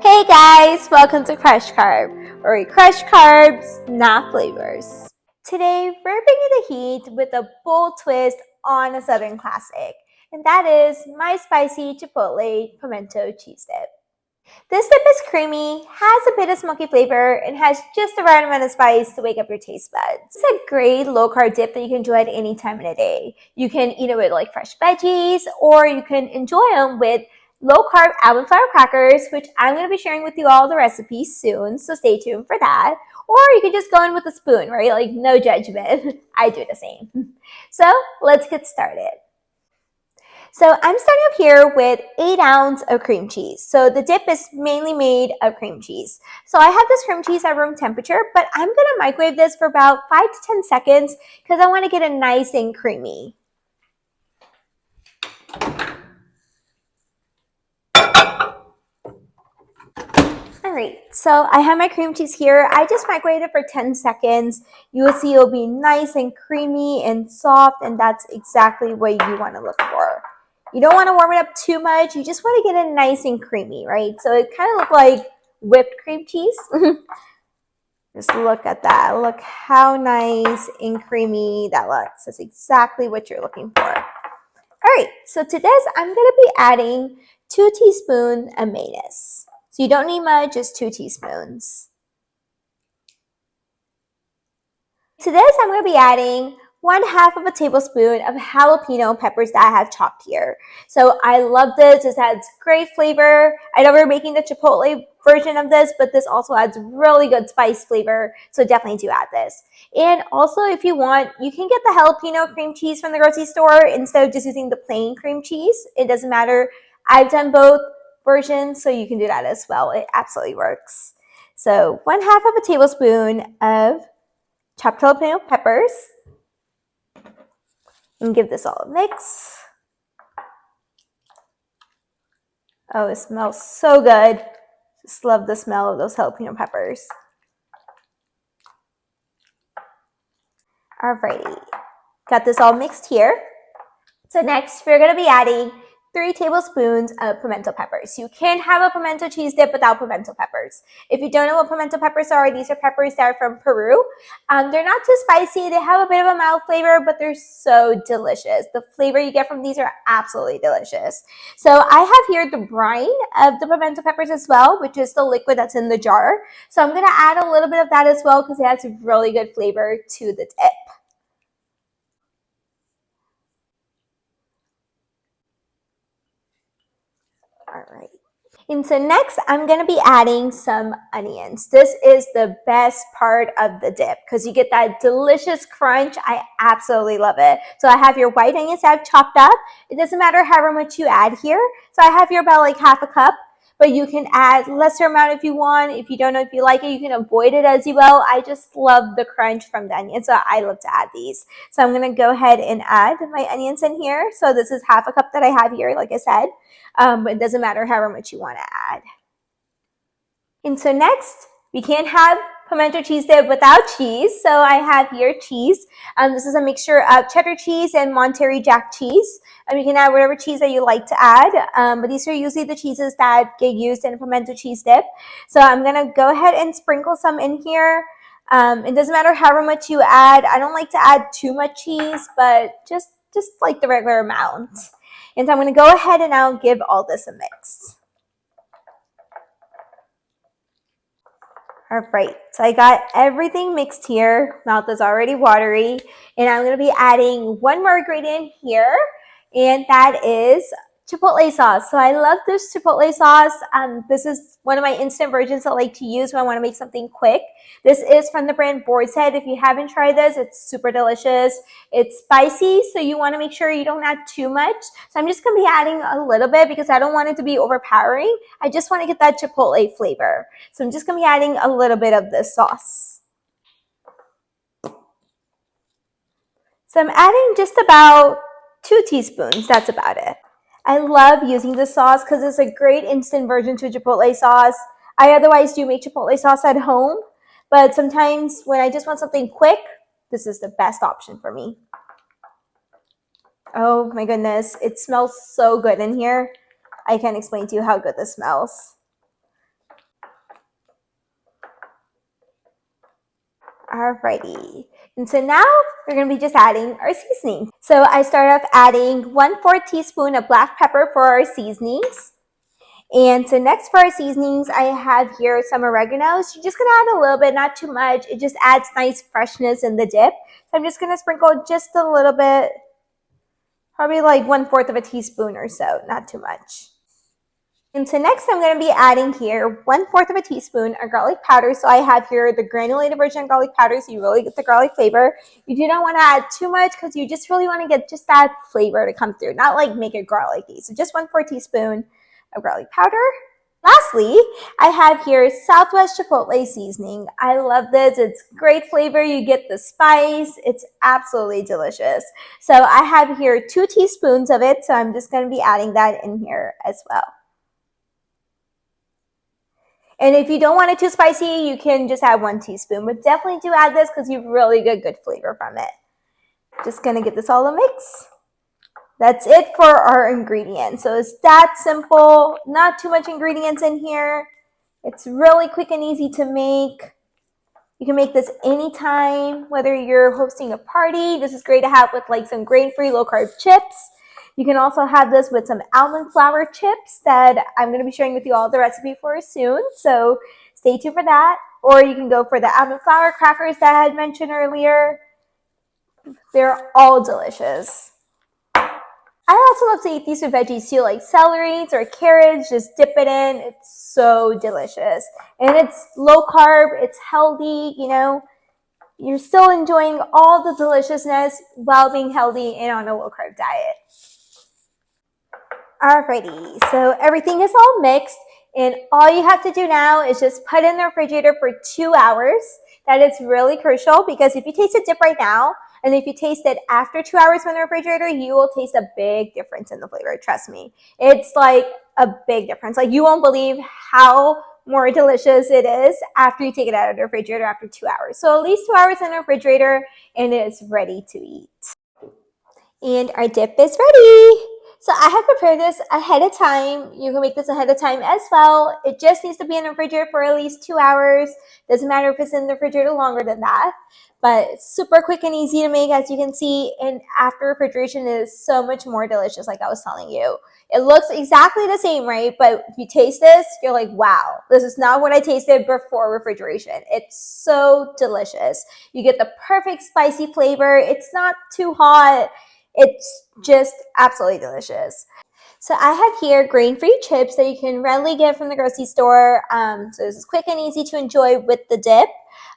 Hey guys, welcome to Crush Carb, where we crush carbs, not flavors. Today, we're bringing the heat with a bold twist on a Southern classic, and that is my spicy Chipotle Pimento cheese dip. This dip is creamy, has a bit of smoky flavor, and has just the right amount of spice to wake up your taste buds. It's a great low-carb dip that you can enjoy at any time in a day. You can eat it with like fresh veggies, or you can enjoy them with low-carb almond flour crackers, which I'm going to be sharing with you all the recipes soon, so stay tuned for that. Or you can just go in with a spoon, right? Like, no judgment. I do the same. So let's get started. So I'm starting up here with 8 ounces of cream cheese. So the dip is mainly made of cream cheese. So I have this cream cheese at room temperature, but I'm going to microwave this for about 5 to 10 seconds because I want to get it nice and creamy. All right, so I have my cream cheese here. I just microwaved it for 10 seconds. You will see it'll be nice and creamy and soft, and that's exactly what you want to look for. You don't want to warm it up too much. You just want to get it nice and creamy, right? So it kind of looks like whipped cream cheese. Just look at that. Look how nice and creamy that looks. That's exactly what you're looking for. All right, so to this, I'm going to be adding 2 teaspoons of mayonnaise. So you don't need much, just 2 teaspoons. To this, I'm going to be adding 1/2 of a tablespoon of jalapeno peppers that I have chopped here. So I love this. This adds great flavor. I know we're making the Chipotle version of this, but this also adds really good spice flavor. So definitely do add this. And also, if you want, you can get the jalapeno cream cheese from the grocery store instead of just using the plain cream cheese. It doesn't matter. I've done both versions, so you can do that as well. It absolutely works. So 1/2 of a tablespoon of chopped jalapeno peppers, and give this all a mix. Oh, it smells so good. Just love the smell of those jalapeno peppers. Alrighty, got this all mixed here. So next, we're going to be adding 3 tablespoons of pimento peppers. You can have a pimento cheese dip without pimento peppers. If you don't know what pimento peppers are, these are peppers that are from Peru. They're not too spicy. They have a bit of a mild flavor, but they're so delicious. The flavor you get from these are absolutely delicious. So I have here the brine of the pimento peppers as well, which is the liquid that's in the jar. So I'm going to add a little bit of that as well because it adds really good flavor to the dip. All right. And so next, I'm going to be adding some onions. This is the best part of the dip because you get that delicious crunch. I absolutely love it. So I have your white onions that I've chopped up. It doesn't matter however much you add here. So I have here about like 1/2 cup, but you can add lesser amount if you want. If you don't know if you like it, you can avoid it as you will. I just love the crunch from the onions, so I love to add these. So I'm going to go ahead and add my onions in here. So this is 1/2 cup that I have here, like I said. But it doesn't matter however much you want to add. And so next, we can't have pimento cheese dip without cheese. So I have here cheese. This is a mixture of cheddar cheese and Monterey Jack cheese. You can add whatever cheese that you like to add. But these are usually the cheeses that get used in a pimento cheese dip. So I'm going to go ahead and sprinkle some in here. It doesn't matter however much you add. I don't like to add too much cheese, but just like the regular amount. And so I'm going to go ahead and now give all this a mix. All right, so I got everything mixed here. Mouth is already watery. And I'm going to be adding one more ingredient here, and that is Chipotle sauce. So I love this Chipotle sauce. This is one of my instant versions I like to use when I want to make something quick. This is from the brand Boar's Head. If you haven't tried this, it's super delicious. It's spicy, so you want to make sure you don't add too much. So I'm just going to be adding a little bit because I don't want it to be overpowering. I just want to get that Chipotle flavor. So I'm just going to be adding a little bit of this sauce. So I'm adding just about 2 teaspoons. That's about it. I love using this sauce because it's a great instant version to Chipotle sauce. I otherwise do make Chipotle sauce at home, but sometimes when I just want something quick, this is the best option for me. Oh my goodness, it smells so good in here. I can't explain to you how good this smells. Alrighty. And so now we're going to be just adding our seasoning. So I start off adding 1/4 teaspoon of black pepper for our seasonings. And so next for our seasonings, I have here some oregano. So you're just going to add a little bit, not too much. It just adds nice freshness in the dip. So I'm just going to sprinkle just a little bit, probably like 1/4 of a teaspoon or so, not too much. And so next I'm going to be adding here 1/4 of a teaspoon of garlic powder. So I have here the granulated version of garlic powder, so you really get the garlic flavor. You do not want to add too much because you just really want to get just that flavor to come through, not like make it garlicky. So just 1/4 teaspoon of garlic powder. Lastly, I have here Southwest Chipotle seasoning. I love this. It's great flavor. You get the spice. It's absolutely delicious. So I have here 2 teaspoons of it. So I'm just going to be adding that in here as well. And if you don't want it too spicy, you can just add 1 teaspoon. But definitely do add this because you really get good flavor from it. Just going to get this all a mix. That's it for our ingredients. So it's that simple. Not too much ingredients in here. It's really quick and easy to make. You can make this anytime, whether you're hosting a party. This is great to have with like some grain-free, low-carb chips. You can also have this with some almond flour chips that I'm going to be sharing with you all the recipe for soon. So stay tuned for that. Or you can go for the almond flour crackers that I had mentioned earlier. They're all delicious. I also love to eat these with veggies too, like celeries or carrots. Just dip it in. It's so delicious. And it's low carb. It's healthy, you know. You're still enjoying all the deliciousness while being healthy and on a low carb diet. Alrighty, so everything is all mixed, and all you have to do now is just put it in the refrigerator for 2 hours. That is really crucial because if you taste a dip right now, and if you taste it after 2 hours from the refrigerator, you will taste a big difference in the flavor. Trust me. It's like a big difference. Like you won't believe how more delicious it is after you take it out of the refrigerator after 2 hours. So at least 2 hours in the refrigerator, and it's ready to eat. And our dip is ready. So I have prepared this ahead of time. You can make this ahead of time as well. It just needs to be in the refrigerator for at least 2 hours. Doesn't matter if it's in the refrigerator longer than that. But it's super quick and easy to make, as you can see. And after refrigeration, it is so much more delicious, like I was telling you. It looks exactly the same, right? But if you taste this, you're like, wow, this is not what I tasted before refrigeration. It's so delicious. You get the perfect spicy flavor. It's not too hot. It's just absolutely delicious. So I have here grain-free chips that you can readily get from the grocery store. So this is quick and easy to enjoy with the dip.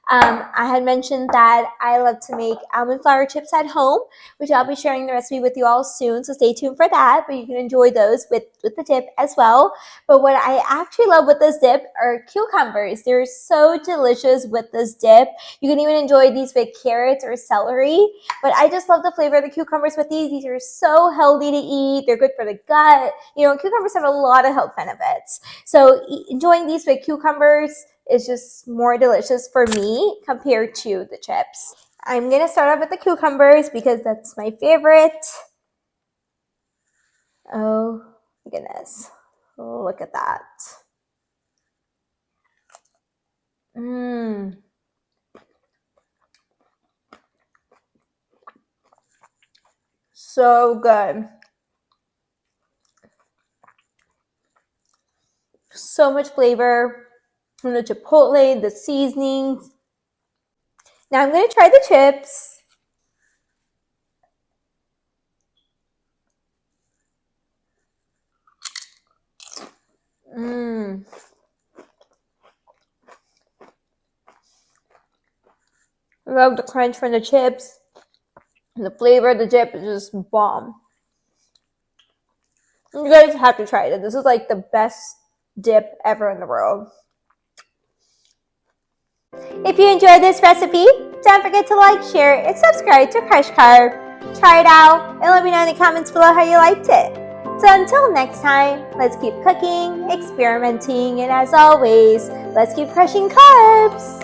I had mentioned that I love to make almond flour chips at home, which I'll be sharing the recipe with you all soon, so stay tuned for that. But you can enjoy those with the dip as well. But what I actually love with this dip are cucumbers. They're so delicious with this dip. You can even enjoy these with carrots or celery. But I just love the flavor of the cucumbers with these. These are so healthy to eat. They're good for the gut. You know, cucumbers have a lot of health benefits. So enjoying these with cucumbers is just more delicious for me compared to the chips. I'm going to start off with the cucumbers because that's my favorite. Oh my goodness. Look at that. So good. So much flavor from the chipotle, the seasonings. Now I'm going to try the chips. I love the crunch from the chips. The flavor of the dip is just bomb. You guys have to try it. This is like the best dip ever in the world. If you enjoyed this recipe, don't forget to like, share, and subscribe to Crush Carb. Try it out and let me know in the comments below how you liked it. So until next time, let's keep cooking, experimenting, and as always, let's keep crushing carbs.